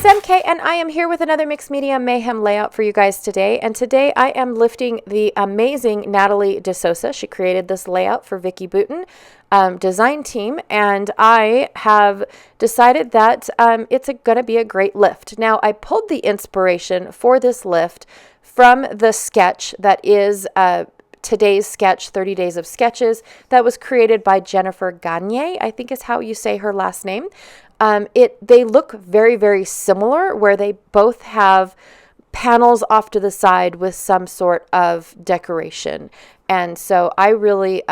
it's MK, and I am here with another Mixed Media Mayhem layout for you guys today. And today I am lifting the amazing Natalie DeSosa. She created this layout for Vicky Booten design team, and I have decided that it's going to be a great lift. Now, I pulled the inspiration for this lift from the sketch that is today's sketch, 30 Days of Sketches, that was created by Jennifer Gagne, I think is how you say her last name. They look very, very similar, where they both have panels off to the side with some sort of decoration. And so I really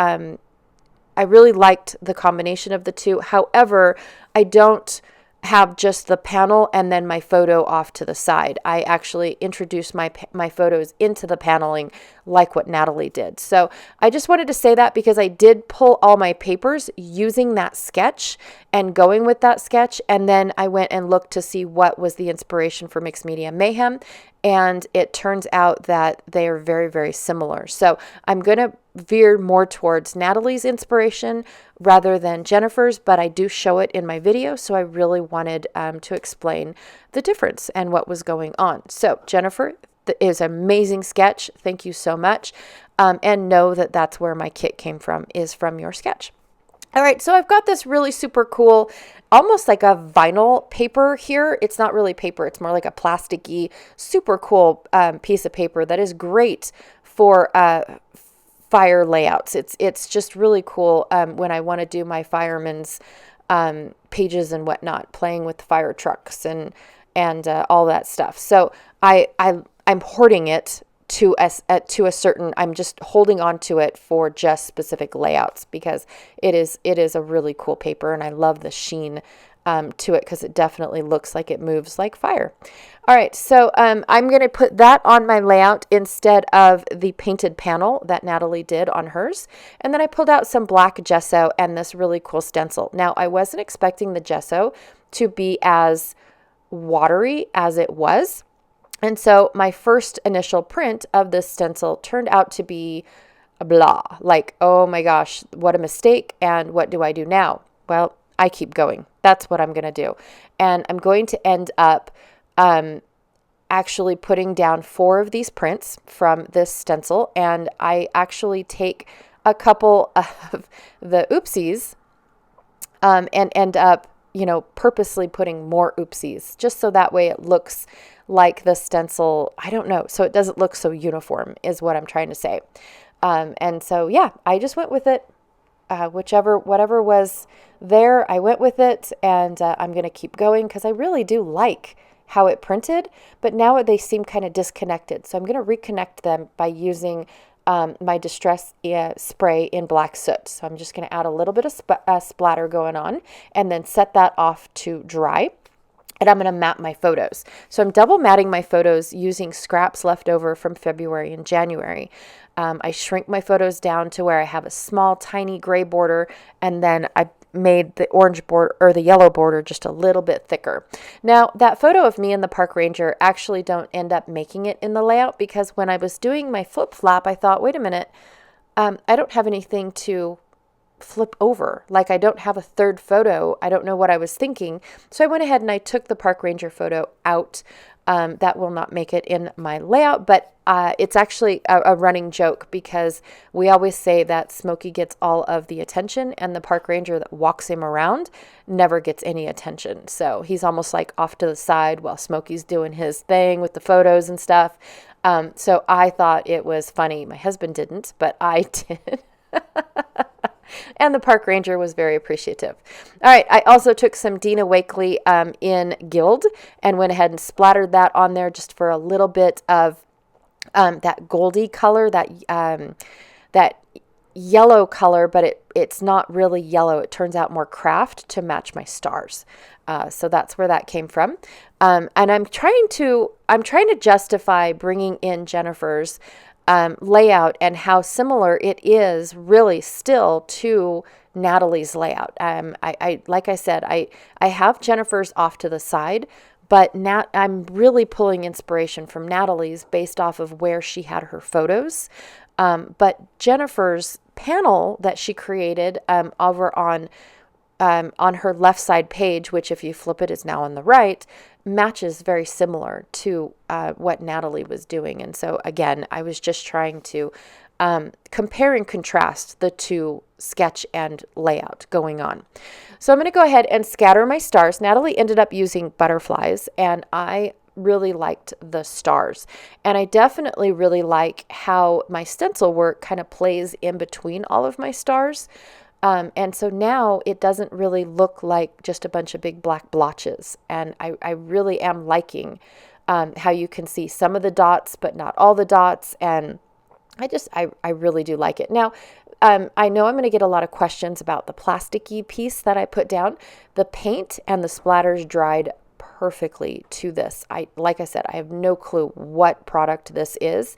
liked the combination of the two. However, I don't have just the panel and then my photo off to the side. I actually introduced my photos into the paneling like what Natalie did. So I just wanted to say that because I did pull all my papers using that sketch and going with that sketch. And then I went and looked to see what was the inspiration for Mixed Media Mayhem. And it turns out that they are very, very similar. So I'm going to veer more towards Natalie's inspiration rather than Jennifer's, but I do show it in my video. So I really wanted to explain the difference and what was going on. So Jennifer is an amazing sketch. Thank you so much. And know that that's where my kit came from, is from your sketch. All right, so I've got this really super cool, almost like a vinyl paper here. It's not really paper. It's more like a plasticky, super cool piece of paper that is great for fire layouts. It's just really cool when I want to do my fireman's pages and whatnot, playing with fire trucks and all that stuff. So I'm hoarding it to a certain, I'm just holding on to it for just specific layouts because it is a really cool paper, and I love the sheen to it because it definitely looks like it moves like fire. All right, so I'm going to put that on my layout instead of the painted panel that Natalie did on hers. And then I pulled out some black gesso and this really cool stencil. Now, I wasn't expecting the gesso to be as watery as it was. And so my first initial print of this stencil turned out to be blah, like, oh my gosh, what a mistake. And what do I do now? Well, I keep going. That's what I'm going to do. And I'm going to end up actually putting down 4 of these prints from this stencil. And I actually take a couple of the oopsies and end up, purposely putting more oopsies, just so that way it looks like the stencil, I don't know, so it doesn't look so uniform is what I'm trying to say. And so, yeah, I just went with it. Whatever was there, I went with it, and I'm going to keep going because I really do like how it printed, but now they seem kind of disconnected. So I'm going to reconnect them by using my Distress spray in black soot. So I'm just going to add a little bit of splatter going on and then set that off to dry. And I'm going to mat my photos. So I'm double matting my photos using scraps left over from February and January. I shrink my photos down to where I have a small, tiny gray border, and then I made the orange border or the yellow border just a little bit thicker. Now, that photo of me and the park ranger actually don't end up making it in the layout because when I was doing my flip flap, I thought, wait a minute, I don't have anything to flip over. Like, I don't have a third photo. I don't know what I was thinking. So I went ahead and I took the park ranger photo out. That will not make it in my layout, but it's actually a running joke because we always say that Smokey gets all of the attention and the park ranger that walks him around never gets any attention. So he's almost like off to the side while Smokey's doing his thing with the photos and stuff. So I thought it was funny. My husband didn't, but I did. And the park ranger was very appreciative. All right, I also took some Dina Wakley in Guild and went ahead and splattered that on there just for a little bit of that goldy color, that yellow color, but it's not really yellow. It turns out more craft to match my stars. So that's where that came from. And I'm trying to justify bringing in Jennifer's layout and how similar it is really still to Natalie's layout. Like I said, I have Jennifer's off to the side, but I'm really pulling inspiration from Natalie's based off of where she had her photos. But Jennifer's panel that she created over on on her left side page, which if you flip it is now on the right, matches very similar to what Natalie was doing. And so again, I was just trying to compare and contrast the two sketch and layout going on. So I'm going to go ahead and scatter my stars. Natalie ended up using butterflies, and I really liked the stars. And I definitely really like how my stencil work kind of plays in between all of my stars. And so now it doesn't really look like just a bunch of big black blotches. And I really am liking how you can see some of the dots, but not all the dots. And I really do like it. Now, I know I'm going to get a lot of questions about the plasticky piece that I put down. The paint and the splatters dried perfectly to this. Like I said, I have no clue what product this is,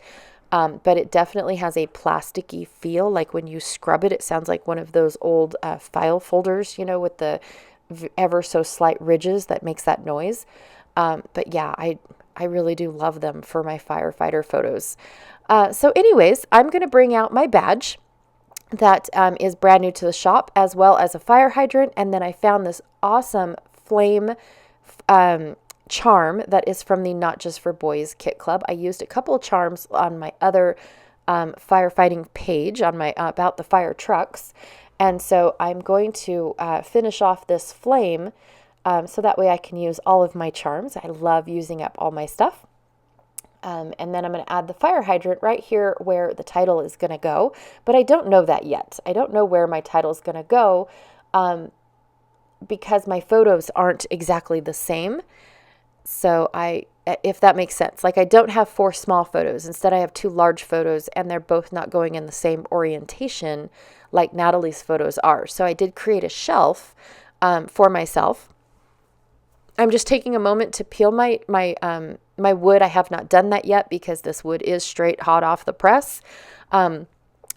but it definitely has a plasticky feel. Like when you scrub it, it sounds like one of those old file folders, with the ever so slight ridges that makes that noise. But yeah, I really do love them for my firefighter photos. So anyways, I'm going to bring out my badge that is brand new to the shop, as well as a fire hydrant. And then I found this awesome flame charm that is from the Not Just for Boys Kit Club. I used a couple of charms on my other firefighting page on my about the fire trucks. And so I'm going to finish off this flame so that way I can use all of my charms. I love using up all my stuff. And then I'm going to add the fire hydrant right here where the title is going to go, but I don't know that yet. I don't know where my title is going to go because my photos aren't exactly the same. So if that makes sense, like I don't have 4 small photos. Instead, I have 2 large photos, and they're both not going in the same orientation like Natalie's photos are. So I did create a shelf for myself. I'm just taking a moment to peel my wood. I have not done that yet because this wood is straight hot off the press. And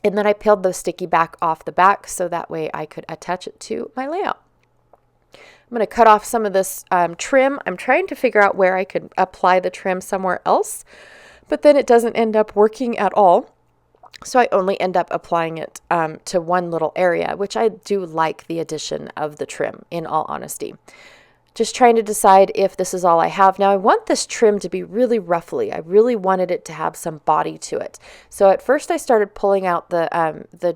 then I peeled the sticky back off the back so that way I could attach it to my layout. I'm going to cut off some of this trim. I'm trying to figure out where I could apply the trim somewhere else, but then it doesn't end up working at all. So I only end up applying it to one little area, which I do like the addition of the trim, in all honesty. Just trying to decide if this is all I have. Now I want this trim to be really ruffly. I really wanted it to have some body to it. So at first I started pulling out the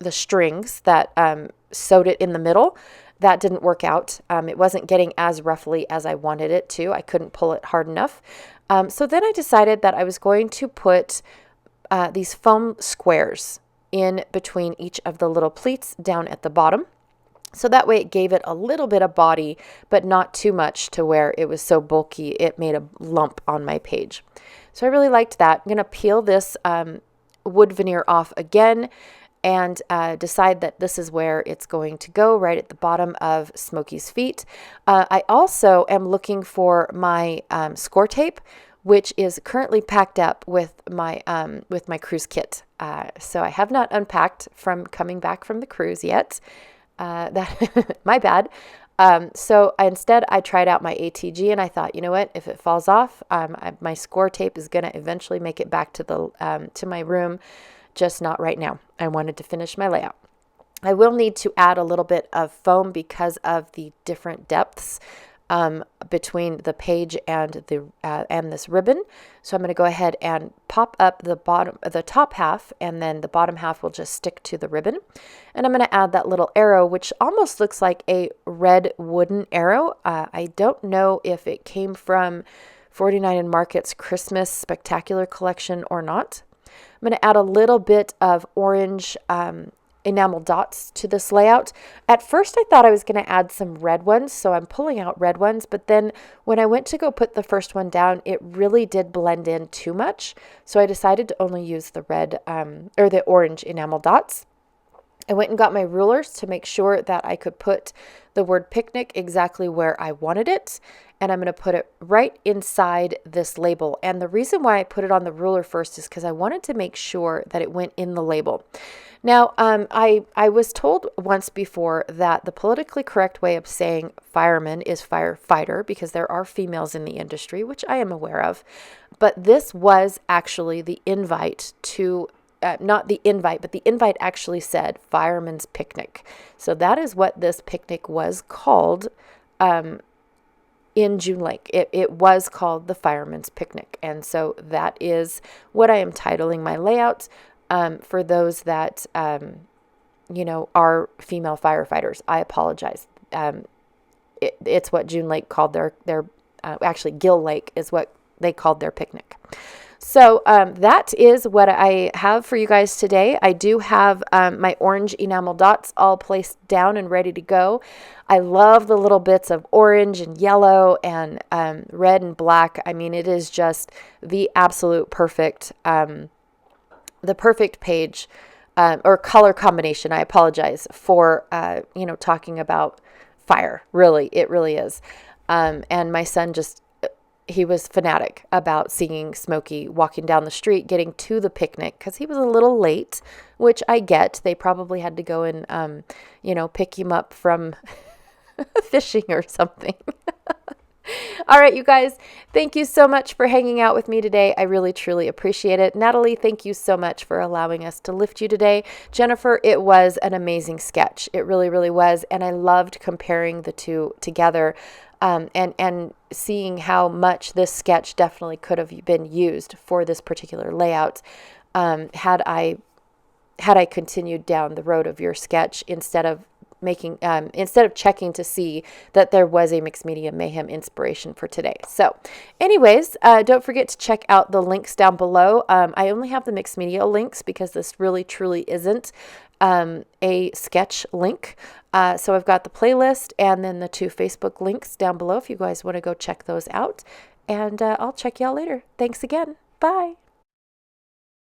strings that sewed it in the middle. That didn't work out. It wasn't getting as ruffly as I wanted it to. I couldn't pull it hard enough. So then I decided that I was going to put these foam squares in between each of the little pleats down at the bottom. So that way it gave it a little bit of body, but not too much to where it was so bulky it made a lump on my page. So I really liked that. I'm going to peel this wood veneer off again and decide that this is where it's going to go, right at the bottom of Smokey's feet. I also am looking for my score tape, which is currently packed up with my cruise kit. So I have not unpacked from coming back from the cruise yet. My bad. So instead I tried out my ATG and I thought, you know what, if it falls off, my score tape is going to eventually make it back to my room, just not right now. I wanted to finish my layout. I will need to add a little bit of foam because of the different depths between the page and this ribbon. So I'm going to go ahead and pop up the top half, and then the bottom half will just stick to the ribbon. And I'm going to add that little arrow, which almost looks like a red wooden arrow. I don't know if it came from 49 & Market's Christmas Spectacular collection or not. I'm going to add a little bit of orange enamel dots to this layout. At first I thought I was going to add some red ones, so I'm pulling out red ones, but then when I went to go put the first one down, it really did blend in too much, so I decided to only use the red or the orange enamel dots. I went and got my rulers to make sure that I could put the word picnic exactly where I wanted it, and I'm going to put it right inside this label. And the reason why I put it on the ruler first is because I wanted to make sure that it went in the label. Now, I was told once before that the politically correct way of saying fireman is firefighter because there are females in the industry, which I am aware of. But this was actually the invite to not the invite, but the invite actually said Fireman's Picnic. So that is what this picnic was called in June Lake. It was called the Fireman's Picnic. And so that is what I am titling my layout for those that, are female firefighters. I apologize. It's what June Lake called their actually Gill Lake is what they called their picnic. So that is what I have for you guys today. I do have my orange enamel dots all placed down and ready to go. I love the little bits of orange and yellow and red and black. I mean, it is just the absolute perfect, the perfect page or color combination. I apologize for, talking about fire. Really, it really is. And my son he was fanatic about seeing Smokey walking down the street, getting to the picnic because he was a little late, which I get. They probably had to go and, pick him up from fishing or something. All right, you guys, thank you so much for hanging out with me today. I really, truly appreciate it. Natalie, thank you so much for allowing us to lift you today. Jennifer, it was an amazing sketch. It really, really was. And I loved comparing the two together and seeing how much this sketch definitely could have been used for this particular layout had I continued down the road of your sketch instead of checking to see that there was a Mixed Media Mayhem inspiration for today. So anyways, don't forget to check out the links down below. I only have the Mixed Media links because this really truly isn't a sketch link. So I've got the playlist and then the 2 Facebook links down below if you guys want to go check those out. And I'll check y'all later. Thanks again. Bye.